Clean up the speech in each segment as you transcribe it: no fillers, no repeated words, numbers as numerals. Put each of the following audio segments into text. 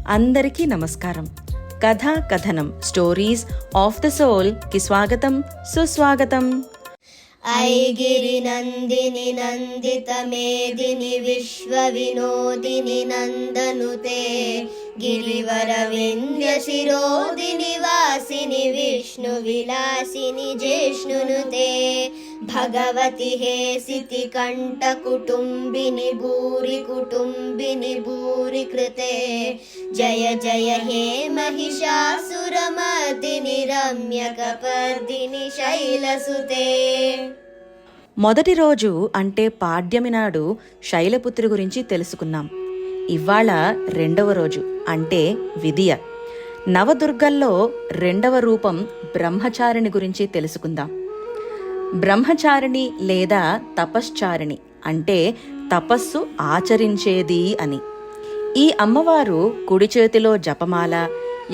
అందరికీ నమస్కారం. కథా కథనం స్టోరీస్ ఆఫ్ ద సోల్ కి స్వాగతం, సుస్వాగతం. ఐగిరి నందిని నందిత మేదిని విశ్వ వినోదిని నందనుతే గిరివర వింధ్య శిరోదిని వాసిని విష్ణు విలాసిని జిష్ణునుతే భగవతి హేసితి కంఠ కుటుంబిని భూరి కృతే జయ జయ హే మహిషాసురమర్దిని రమ్య కపర్దిని శైలసుతే. మొదటి రోజు అంటే పాడ్యమి నాడు శైలపుత్రి గురించి తెలుసుకున్నాం. ఇవాళ రెండవ రోజు అంటే విదియ. నవదుర్గల్లో రెండవ రూపం బ్రహ్మచారిణి గురించి తెలుసుకుందాం. బ్రహ్మచారిణి లేదా తపశ్చారిణి అంటే తపస్సు ఆచరించేది అని. ఈ అమ్మవారు కుడి చేతిలో జపమాల,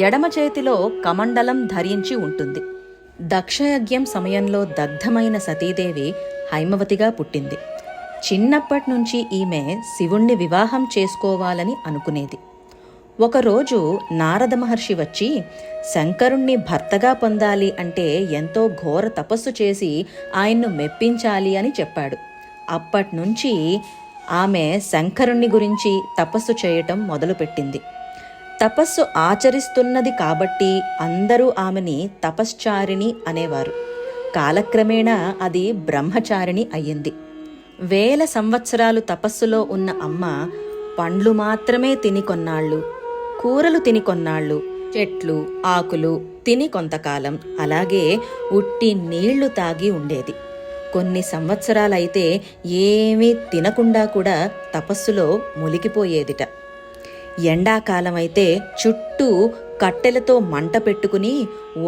ఎడమ చేతిలో కమండలం ధరించి ఉంటుంది. దక్షయజ్ఞం సమయంలో దగ్ధమైన సతీదేవి హైమవతిగా పుట్టింది. చిన్నప్పటి నుంచి ఈమె శివుణ్ణి వివాహం చేసుకోవాలని అనుకునేది. ఒకరోజు నారద మహర్షి వచ్చి శంకరుణ్ణి భర్తగా పొందాలి అంటే ఎంతో ఘోర తపస్సు చేసి ఆయన్ను మెప్పించాలి అని చెప్పాడు. అప్పట్నుంచి ఆమె శంకరుణ్ణి గురించి తపస్సు చేయటం మొదలుపెట్టింది. తపస్సు ఆచరిస్తున్నది కాబట్టి అందరూ ఆమెని తపశ్చారిణి అనేవారు. కాలక్రమేణా అది బ్రహ్మచారిణి అయ్యింది. వేల సంవత్సరాలు తపస్సులో ఉన్న అమ్మ పండ్లు మాత్రమే తిని కొన్నాళ్ళు, కూరలు తిని కొన్నాళ్ళు, చెట్లు ఆకులు తిని కొంతకాలం, అలాగే ఉట్టి నీళ్లు తాగి ఉండేది. కొన్ని సంవత్సరాలైతే ఏమీ తినకుండా కూడా తపస్సులో మునిగిపోయేదిట. ఎండాకాలమైతే చుట్టూ కట్టెలతో మంట పెట్టుకుని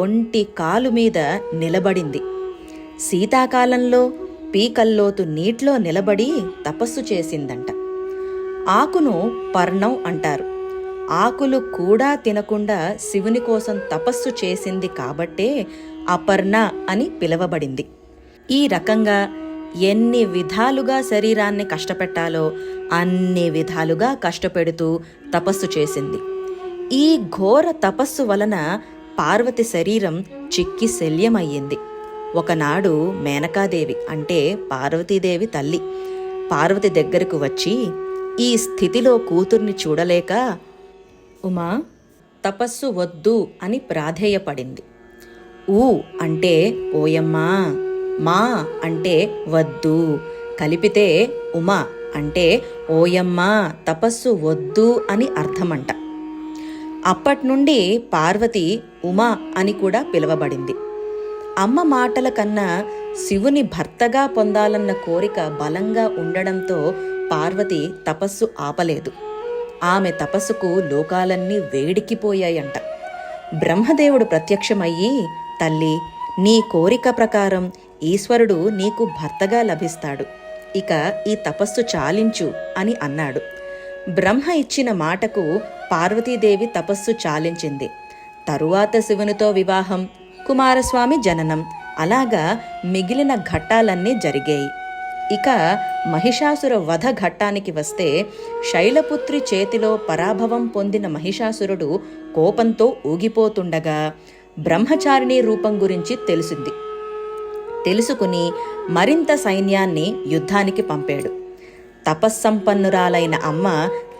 ఒంటి కాలు మీద నిలబడింది. శీతాకాలంలో పీకల్లోతు నీటిలో నిలబడి తపస్సు చేసిందంట. ఆకును పర్ణం అంటారు. ఆకులు కూడా తినకుండా శివుని కోసం తపస్సు చేసింది కాబట్టే అపర్ణ అని పిలువబడింది. ఈ రకంగా ఎన్ని విధాలుగా శరీరాన్ని కష్టపెట్టాలో అన్ని విధాలుగా కష్టపెడుతూ తపస్సు చేసింది. ఈ ఘోర తపస్సు వలన పార్వతి శరీరం చిక్కి శల్యమయ్యింది. ఒకనాడు మేనకాదేవి అంటే పార్వతీదేవి తల్లి పార్వతి దగ్గరకు వచ్చి ఈ స్థితిలో కూతుర్ని చూడలేక, ఉమా, తపస్సు వద్దు అని ప్రాధేయపడింది. ఊ అంటే ఓయమ్మా, మా అంటే వద్దు, కలిపితే ఉమా అంటే ఓయమ్మా తపస్సు వద్దు అని అర్థమంట. అప్పట్నుండి పార్వతి ఉమా అని కూడా పిలువబడింది. అమ్మ మాటల కన్నా శివుని భర్తగా పొందాలన్న కోరిక బలంగా ఉండడంతో పార్వతి తపస్సు ఆపలేదు. ఆమె తపస్సుకు లోకాలన్నీ వేడికిపోయాయంట. బ్రహ్మదేవుడు ప్రత్యక్షమయ్యి, తల్లి, నీ కోరిక ప్రకారం ఈశ్వరుడు నీకు భర్తగా లభిస్తాడు, ఇక ఈ తపస్సు చాలించు అని అన్నాడు. బ్రహ్మ ఇచ్చిన మాటకు పార్వతీదేవి తపస్సు చాలించింది. తరువాత శివునితో వివాహం, కుమారస్వామి జననం, అలాగా మిగిలిన ఘట్టాలన్నీ జరిగాయి. ఇక మహిషాసుర వధ ఘట్టానికి వస్తే, శైలపుత్రి చేతిలో పరాభవం పొందిన మహిషాసురుడు కోపంతో ఊగిపోతుండగా బ్రహ్మచారిణి రూపం గురించి తెలుసుకుని మరింత సైన్యాన్ని యుద్ధానికి పంపాడు. తపస్సంపన్నురాలైన అమ్మ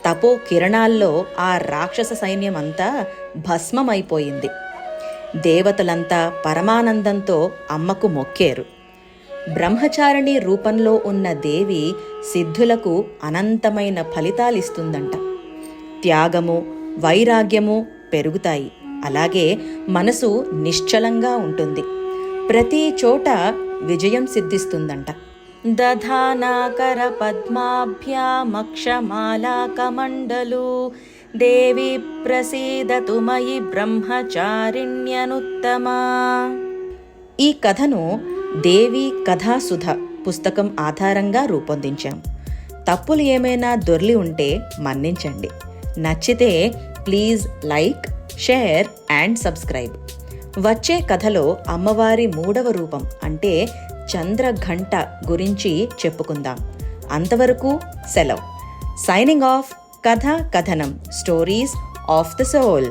తపో కిరణాల్లో ఆ రాక్షస సైన్యమంతా భస్మమైపోయింది. దేవతలంతా పరమానందంతో అమ్మకు మొక్కేరు. బ్రహ్మచారిణి రూపంలో ఉన్న దేవి సిద్ధులకు అనంతమైన ఫలితాలిస్తుందంట. త్యాగము, వైరాగ్యము పెరుగుతాయి. అలాగే మనసు నిశ్చలంగా ఉంటుంది. ప్రతి చోట విజయం సిద్ధిస్తుందంట. దధానాకర పద్మాభ్యామక్షమాలా కమండలు దేవి ప్రసీదతు మయి బ్రహ్మచారిణ్యనుత్తమా. ఈ కథను దేవి కథాసుధ పుస్తకం ఆధారంగా రూపొందించాం. తప్పులు ఏమైనా దొర్లి ఉంటే మన్నించండి. నచ్చితే please like, share and subscribe. వచ్చే కథలో అమ్మవారి 3వ రూపం అంటే చంద్రఘంట గురించి చెప్పుకుందాం. అంతవరకు సెలవు. Signing off. కథ కథనం స్టోరీస్ ఆఫ్ ద సోల్.